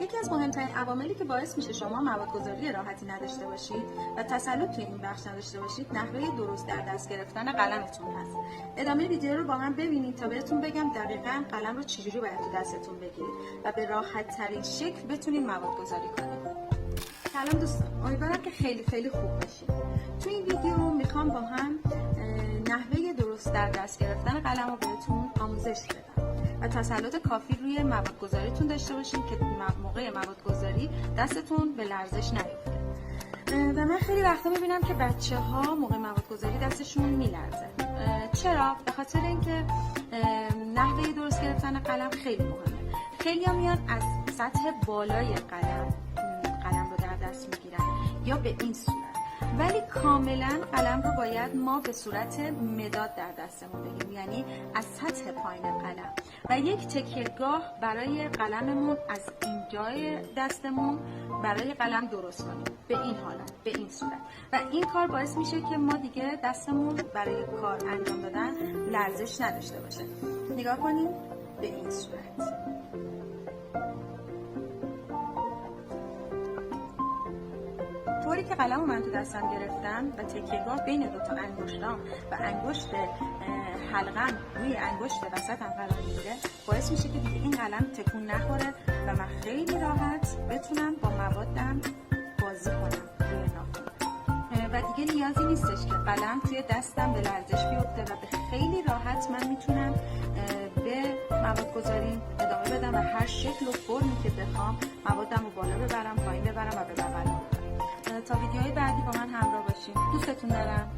یکی از مهمترین عواملی که باعث میشه شما موادگذاری راحتی نداشته باشید و تسلط توی این بخش نداشته باشید، نحوه درست در دست گرفتن قلمتون هست. ادامه ویدیو رو با من ببینید تا بهتون بگم دقیقاً قلم رو چجوری باید تو دستتون بگیرید و به راحت ترین شکل بتونید موادگذاری کنید. سلام دوستان، امیدوارم که خیلی خوب باشید. تو این ویدیو میخوام با هم نحوه درست در دست گرفتن قلم رو بهتون آموزش بدم و تسلط کافی روی موادگذاریتون داشته باشین که موقع موادگذاری دستتون به لرزش نیفته. و من خیلی وقتا میبینم که بچه‌ها موقع موادگذاری دستشون میلرزه. چرا؟ به خاطر اینکه نحوه درست گرفتن قلم خیلی مهمه. خیلی‌ها میان از سطح بالای قلم رو در دست میگیرن یا به این صورت، ولی کاملا قلم رو باید ما به صورت مداد در دستمون بگیریم، یعنی از سطح پایین قلم و یک تکیه‌گاه برای قلممون از اینجای دستمون برای قلم درست کنیم به این حالت، به این صورت، و این کار باعث میشه که ما دیگه دستمون برای کار انجام دادن لرزش نداشته باشه. نگاه کنیم به این صورت. طوری که قلم رو من تو دستم گرفتم و تکیه‌گاه بین دوتا انگشتام و انگشت حلقم روی انگشت وسطم قرار میگیره، باعث میشه که دیگه این قلم تکون نخوره و من خیلی راحت بتونم با موادم بازی کنم روی ناخن و دیگه نیازی نیستش که قلم توی دستم به لرزش بیفته و به خیلی راحت من میتونم به موادگذاریم ادامه بدم و هر شکل و فرمی که بخوام موادم رو بالا ببرم، پایین ببرم و به بغل ببرم. تا ویدیوهای بعدی با من همراه باشین. دوستتون دارم.